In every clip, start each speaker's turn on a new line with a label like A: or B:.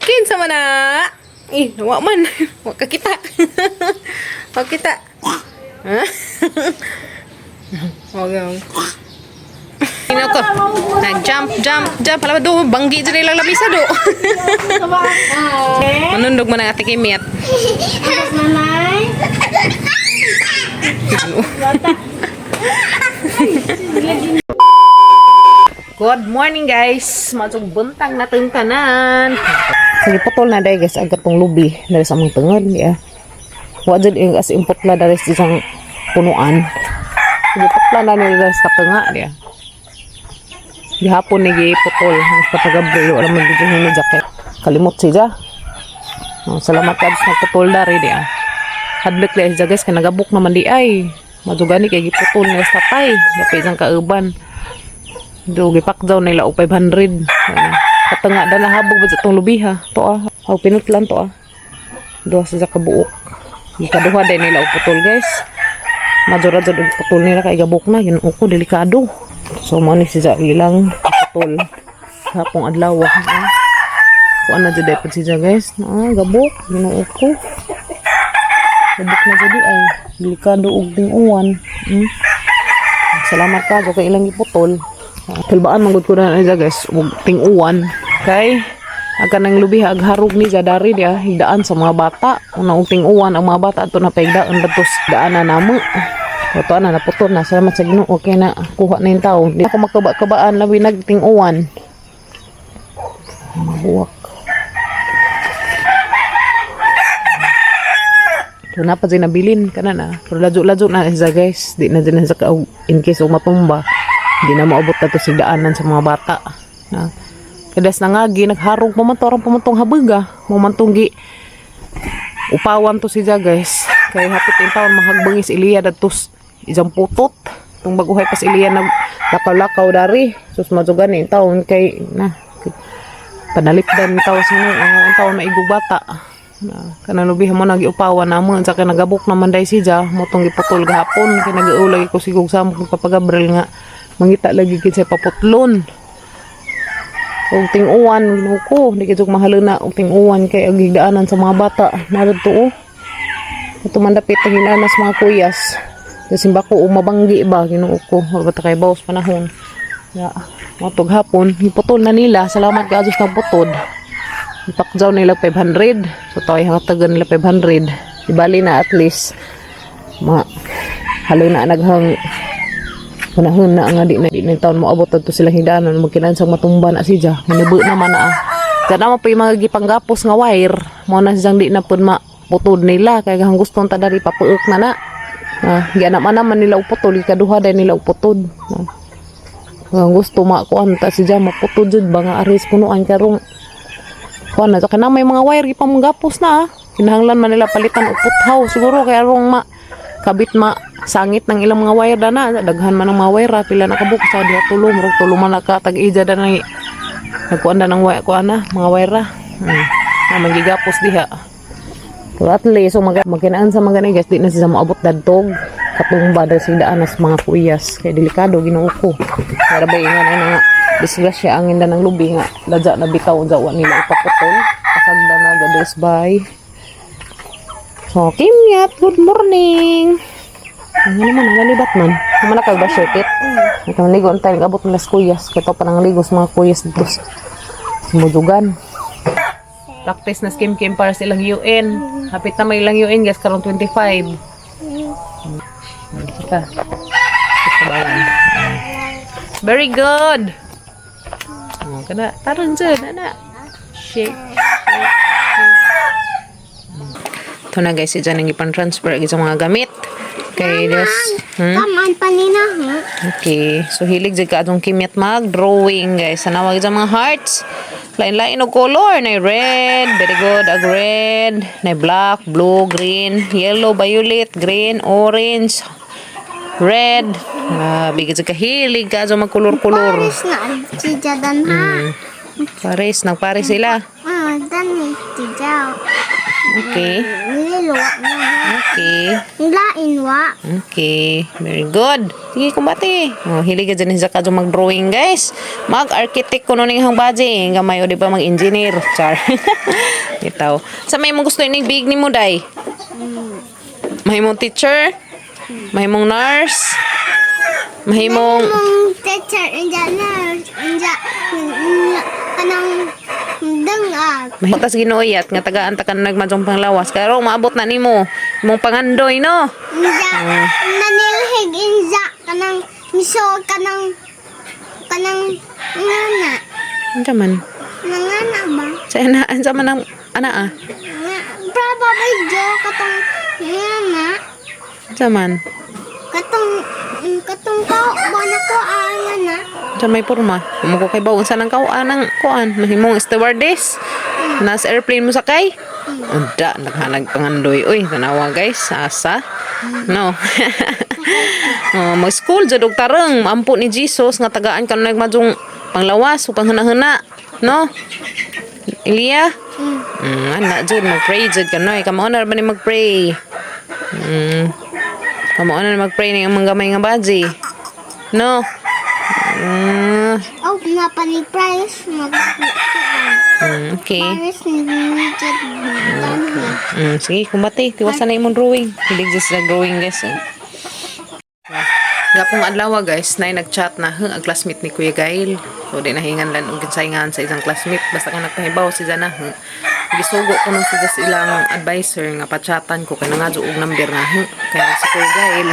A: Kinsa man na? Wa man. Wa ka kita. Wa kita. Ha? Wag lang. Ino ko. Nag-jump. Pala do banggi diri lang labisa do. Manundog man ang ate Kimit.
B: Nanay.
A: Good morning guys. Matsong buntang nating tanan. Sige putol na day guys agad tong lubi dari sa among tengod ya. Wa jud as import la dari sa isang punuan. Sige putla na ni dari sa tengah dia. Gihapon ni giputol sa tagabri wala man gid ni jacket. Kalimot siya. Salamat ka sa putol dari dia. Hadlek dia siya guys kay nagabuk naman di ay. Madugani kay giputol ni sa tay, dapat isang kauban. Do gipakdaw nila og 500. Katanga da nahabog ba itong lubi ha. To aw pinutlan to Duha sa kabuok. Ikaduha din nila og putol guys. Majora jud og putol nila kay gabuk na Ginoo ko delikado. So mo ni siya ilang putol hapong adlaw. Kuan na jud dapat siya guys. Gabuk Ginoo ko. Gabuk na jud ay delikado og ting-uwan. Salamat ka kay ilang giputol. Tilbaan manggod ko na niya guys ug ting-uwan kay aga nang lubi agharog ni dari dia higdaan sa mga bata una og ting-uwan ang mga bata ato na paigdaan datos daanan namo ato na naputol na salamat sa Ginoo okay na kuha na yung tao di ako makaba-kabaan labi nag ting-uwan mabuwak so na pa din nabilin kana na pero lajo na isa guys di na din sa in case o matumba hindi na maabot na ito sigdaanan sa mga bata. Kadas na nga, nagharog pamantong habaga. Mamantong upawan to siya guys. Kaya hapit yung taon mahagbangis iliya datos isang putot. Itong baguhay pas iliya lakaw-lakaw dari. Sus madzugan yung taon kay panalipdan yung taon sino. Ang taon na igong bata. Kanalubihan mo nagiupawan naman. Saka nagabok naman dahi siya. Motong iputol gahapon. Kaya nag-uulay ko sigog sa mga papagabril nga. Mangita lagi kid sa paputlon. Og ting-uwan Ginoo ko, di kid mahaluna og ting-uwan kay agigdaanan sa mga bata. Narito Ito man dapit hinana sa mga kuyas. Kasi bako umabanggi ba Ginoo ko. Wala ta kay bawas panahon. Ya, matog hapon, iputol na nila. Salamat ka sa putod. Ipakjaw nila 500. So toy hatagan nila 500. Ibali na at least haluna naghang panahon na nga di na taon mo abot to sila higdanan magkinansang matumba na siya manubo naman na kana mo pa yung mga gipanggapos nga wire mo na siyang di na pud maputod nila kay hang gustong ta dari papuok na giana man nila uputol ikaduha day nila uputod ang gusto makuan ta siya maputod jud ba nga aris punuan karong kuan na kana may mga wire gipanggapos na kinahanglan man nila palitan og puthaw siguro kay arong kabit sangit ng ilang mga wire na daghan man ng mga wire pila nakabuk sa diha tulong man nakatag-ija da nang nagkuan da ng mga wire na magigapos diha so at least so makinaan sa mga guys di na siya maabot dadtog katumba da sa daanas mga kuyas kay delikado Ginoo ko para ba ingan nga disgrasya angin da ng lubi nga ladya na bitaw jawa nila ipaputol kasagda na gados bay. So, Kimyat, good morning. Ano naman, nalibat man. Naman na kayo ba shirtit? Ito naligo ang tayo, abot ng las kuyas. Kito pa nang ligo sa mga kuyas dito. Sumudugan. Practice na skim para sa ilang UN. Hapit na may ilang UN, guys, karong 25. Saka. Very good. Kada, tarang dyan, ana. Shake. Ito na guys, dyan ang ipan-transfer sa mga gamit. Okay, this.
B: Taman panina.
A: Okay, so hilig dyan ka atong Kimyat mag-drawing guys. Sanawag dyan mga hearts. Lain-lain o color. Na red, very good, ag red. Na black, blue, green, yellow, violet, green, orange, red. Bigit dyan ka hilig ka dyan mag-color-color.
B: Paris na, siya dan ha.
A: Paris, nagparis sila.
B: Dan ni, siya.
A: Okay.
B: Nililuwa na.
A: Okay.
B: Lain wa.
A: Okay, very good. Sige, kumbati. Oh, hili ka dyan sa kadyo mag-drawing, guys. Mag-architect ko nun yung baji. Gamay o di ba mag-engineer. Char. Itaw. Sa may mong gusto inig big ni mo, day? Mahimong teacher? Mahimong nurse? Mahimong...
B: Mong teacher inja nurse inja kanang dengag.
A: Mahitas ginoyat nga tagaan ta kan nagmadjong panglawas. Kaya maabot na nimo. Imong pangandoy, no?
B: Inja nanilhig inja kanang miso kanang ngana.
A: Ansa man?
B: Nangana ba?
A: Ansa man ang ana ah?
B: Probably jo katong ngana.
A: Ansa man?
B: Katong ko bana ko ngana.
A: Ansa may porma? Amo ko kay bawon sa nang kauan ng kuan. Mahimong stewardess. Nas airplane mo sakay? Unda, naghanag pangandoy. Uy, tanawa guys. Asa? No. Oh, mag-school, jadog tarang. Ampo ni Jesus, nga tagaan ka na nagmadjong panglawas o panghana-hana. No? Ilya? Anak, jud, mag-pray, jud ka no. Kamo na ba ni mag-pray? Kamo na mag-pray ni ang mga gamay nga baji. No?
B: Oh, napa ni price
A: Okay.
B: Paris ni Richard Dani.
A: Sige, kumbati. Tiwasan na imong drawing. Hilig just sa drawing, guys. Gapong adlaw, guys, na nag-chat na ang classmate ni Kuya Gail. So, di nahingan lang og ginsayngan sa isang classmate. Basta ka nagpahibaw si Jana. Gisugo ko nung sa ilang advisor nga pachatan ko. Kaya nga og number nga. Kaya si Kuya Gail.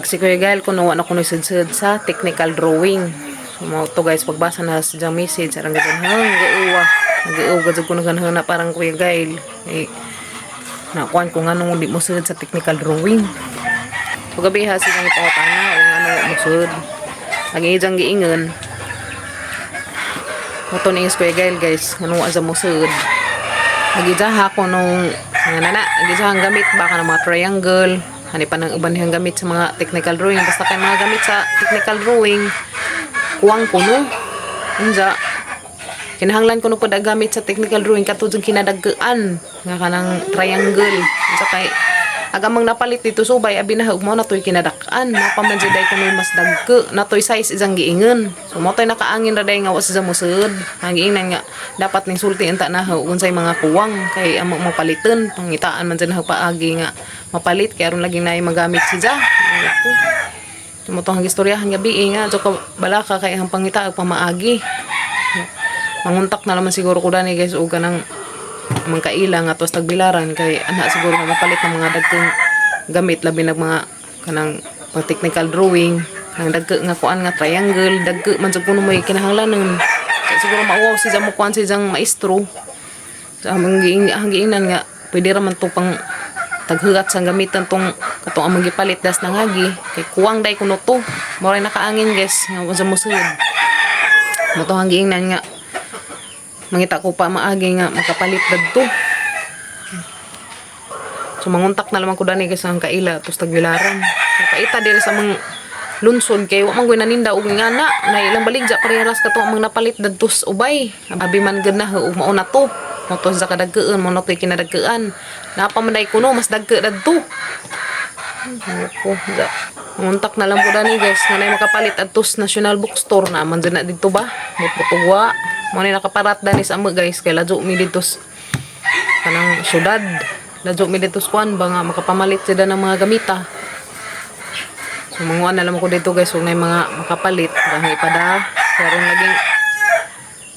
A: Si Kuya Gail, kunuha na ko nung sa technical drawing. So, mga to guys, pagbasa na sa diyang message, arang gano'n, nag-iuwa gano'n ko na parang Kuya Gail. Eh, nakuhan ko nga nung di mo sud sa technical drawing. So, gabi ha, silang ipakotana, o nga nung mo sud. Lagi diyang giingon. Ito na yung Kuya Gail, guys, nga nung sa mo sud. Lagi dyan ha ko nung, lagi dyan gamit, baka ng mga triangle, hani pa ng uban niyang gamit sa mga technical drawing. Basta kayo mga gamit sa technical drawing, kuwang ko no. Unja. Kinahanglan ko no po gamit sa technical drawing katudong kinadaggaan nga kanang triangle. Unsa kay agamang napalit dito subay abi na mo na toy kinadak-an. Napamanjiday ko no mas dagko na toy size isang giingon. So mo toy nakaangin ra day nga wa sa musud. Ang giingnan nga dapat ning sulti enta na unsay mga kuwang kay amo mapaliton pangitaan man dyan paagi nga mapalit kay aron laging naay magamit siya. Mo tong istoryahan gabi nga so balaka kay ang pangita ug pamaagi. Manguntak na naman siguro ko dani guys og kanang mangkaila nga tos tagbilaran kay ana siguro nga mapalit ng mga dagkong gamit labi nag mga kanang pang technical drawing nang dagko nga kuan nga triangle dagko man jud kuno may kinahanglanon. Siguro mauwaw si mo kuan si jang maestro. Sa hanggiingnan nga pwede ra man to pang taghugat sa gamitan tong katong ang magipalit das nangagi kay kuwang day kuno to mo ray nakaangin guys nga sa musud mo to hanggiingnan nga mangita ko pa maagi nga makapalit dadto. So manguntak na lamang ko dani guys ang kaila tos tagbilaran napaita diri sa mga lunsod kay wa man gyud naninda og ngana na ilang baligja parehas kato ang mga napalit dadtos ubay abi man gud na ug mao na to mo to sa kadagkeon mo na toy kinadagkean napamanday kuno mas dagke dadto. Ko da muntak na lang po dani guys nga nay makapalit adtos National Bookstore na man na dito ba mutugwa mo ni nakaparat dani sa amo guys kay ladyo mi dito kanang syudad ladyo mi dito kuan ba nga makapamalit sila ng mga gamita. So manguan na lang ko dito guys ug nay mga makapalit dahil ipada karon laging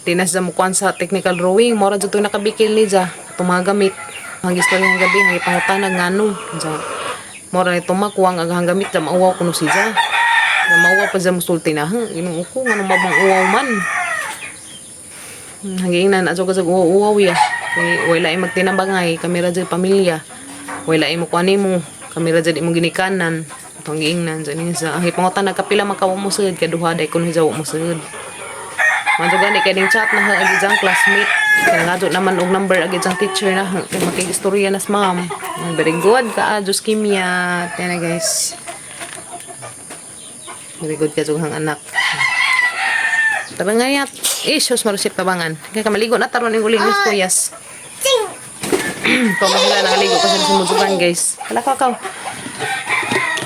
A: tinas sa mukuan sa technical drawing mo ra jud to nakabikil ni ja itong mga gamit ang istorya ng gabi ang ipangutanag ngano ja mo ra ito makuwang aghang gamit sa mauwaw kuno siya na mauwaw pa sa musulti na inong uko ngano mabang uwaw man hanging na aso kasag uwaw ya kay wala ay magtinabangay kami ra jud pamilya wala ay mo kuan nimo kami ra jud imong ginikanan itong giingnan sa sa ang ipangutan nagkapila makawa mo sud kay duha day kuno jaw mo sud. Manjo gani kay ning chat na agi jang classmate. Kaya nga naman og number agi jang teacher na makikistorya nas ma'am. Very good ka Diyos kimya. Tena guys. Very good ka hang anak. Tabangayat. Sus marusip tabangan. Kaya ka maligo na taron ning uling kuyas.
B: Ting.
A: Ito ba sila nakaligo kasi sa musugan guys. Hala ka.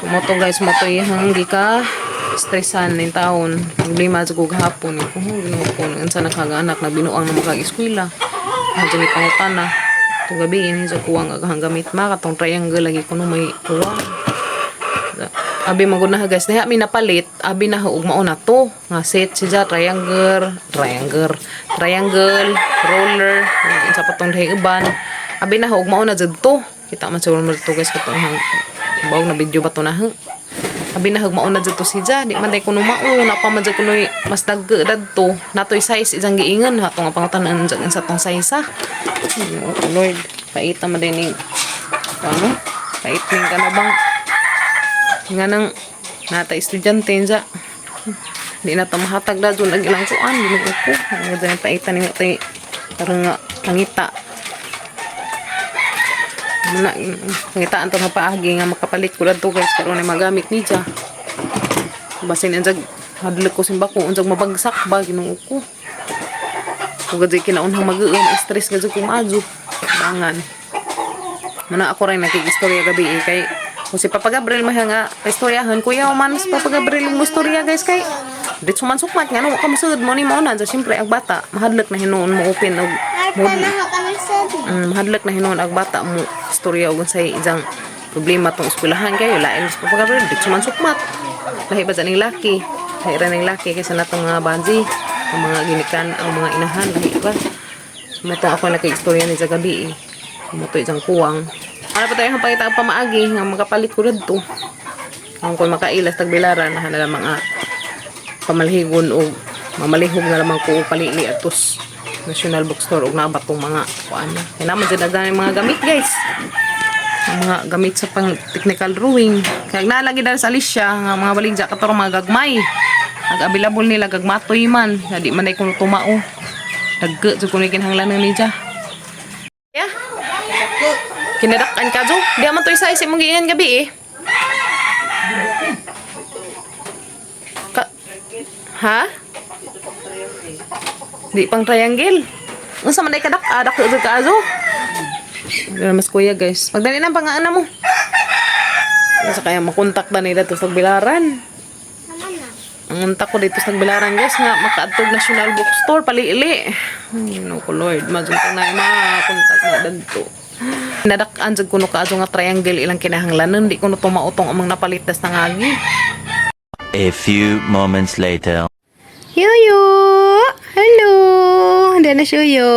A: Moto guys, moto yung ka stressan ng taon. Problema sa kong hapon. Kung ginawa ko, sa nakagaanak na binuang na makag-eskwela. Diyan may pangutan na. Itong gabi, ini sa kuwang agahanggamit ma. Katong triangle lagi ko nung may kuwang. Abi magod na guys. Dahil mi napalit. Abi na huog mauna to. Nga set siya. Triangle. Roller. Sa patong dahil iban. Abi na huog mauna dyan to. Kita man siguro mo to guys. Katong bawag na video ba to na abi na hug mauna dito si Ja di man day kuno mauna pa man kuno mas daggad to natoy size isang giingon ha tong pangutanan sa tong size ha. Oh Lord paita man din ni ano pait ning kana bang nga nang nata estudyante ja di na to mahatag da dun ang ilang kuan dili ko nga dyan paita ni tay karang pangita na ngitaan to nga paagi nga makapalit ko dito guys karon ay magamit ni Ja basin anjag hadlok ko simba ko unjag mabagsak ba Ginoo ko ug gadi kinaunhang mag-uum stress gadi ko maadyo bangan mana ako rin nakikistorya gabi kay kung si Papa Gabriel mahanga istoryahan kuya man si Papa Gabriel mo istorya guys kay dito man sukmat nga no kamusud mo ni mo na siyempre ang bata mahadlok na hinuon mo open og mahadlok na hinuon ang bata mo istorya og say isang problema tong eskwelahan kayo lain sa Papa Gabriel dito man sukmat lahi ba ning laki lahi ra ning laki kaysa natong banji ang mga ginikan ang mga inahan lahi ba mata ako nakikistorya ni sa gabi mo to isang kuwang ano pa tayo pangita ang pamaagi nga makapalit ko dito ang kung makailas tagbilaran na lang mga pamalihigon o mamalihog na lamang ko palili atos National Bookstore o nabat tong mga kuan na kaya naman dyan mga gamit guys ang mga gamit sa pang technical drawing kaya nalagi dahil sa Alicia nga mga baligya katong mga gagmay ag-available nila gagmatoy man di man ay kung tumao dagge so kung ikinhanglan ni Ija yeah kinadakan ka jo di man to isa mong giingan gabi ha? Di pang triangle. Unsa man day kadak ko ka azo. Mas kuya guys. Pagdali na pangaana mo. Sa kaya makontak na nila to sa Bilaran. Ang unta ko dito sa Bilaran guys nga makaadtog National Bookstore paliili. No ko Lord, majuntang na makontak na dadto. Nadak-an jud kuno ka azo nga triangle ilang kinahanglanon di kuno tumautong among napalitas na ngagi.
C: A few moments later.
A: Yuyu! Hello! Hindi na Yuyu.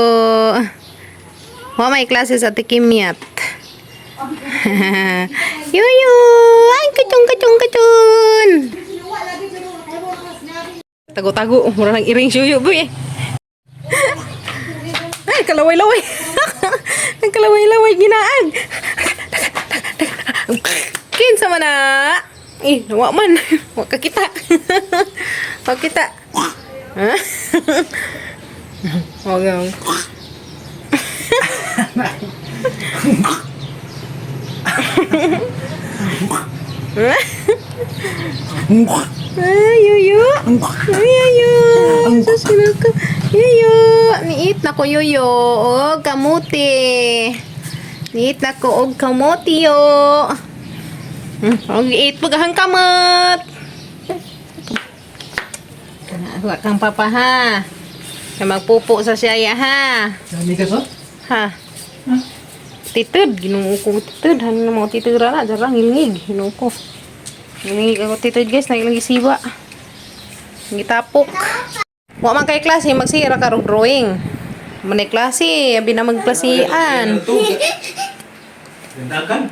A: May klase sa tikimyat. Yuyu! Ay, kachun! Tago-tago. Mura ng iring Yuyu, boy. Ay, kalaway-laway. Ang kalaway-laway ginaan. Kinsa man na? Nawa man. Wag ka kita. Wag kita. Ha? Wag ang. Ay, Yuyu. Ay, Yuyu. Susunod ka. Yuyu. Niit na ko, Yuyu. Og kamuti. Niit na ko og kamuti, yo. Mag-eat paghang kamot. Huwag kang papa ha. Kaya magpupo sa siya ha.
D: Dami ka so?
A: Ha. Titud. Ginungo ko titud. Ano na mga titudra na. Jarang ngilngig. Ginungo ko. Ngilngig ako titud guys. Nagilang isiba. Ngitapok. Huwag man kay klase. Magsira ka rog drawing. Manay klase. Abi na magklasian.
D: Gandakan?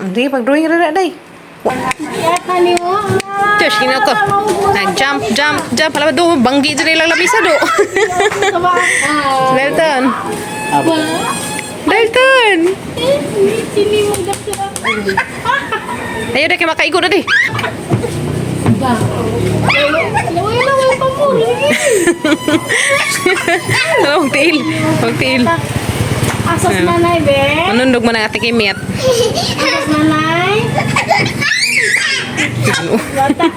A: Hindi, pag-drawing rara, day. Josh, ginaw ko. Nag-jump. Hala ba do? Banggi dyan nilang labisa do. Dalton. Ayaw na kayo makaigo na, day. Magtiil.
B: Asas nanay, be.
A: Manundog mo na ate kimit.
B: Asas nanay. Bata.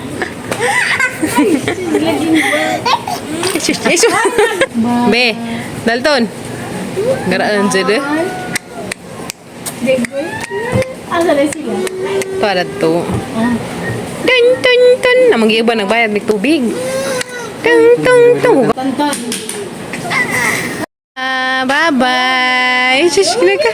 A: Be, Dalton. Garaan siya de.
B: Jeggoy. Asa na sila?
A: Para to.
B: Ah.
A: Dun, dun, dun. Namang iba nagbayad ng tubig. Tung, tung, tung.
B: Tonton.
A: Bye-bye. Shush, ka.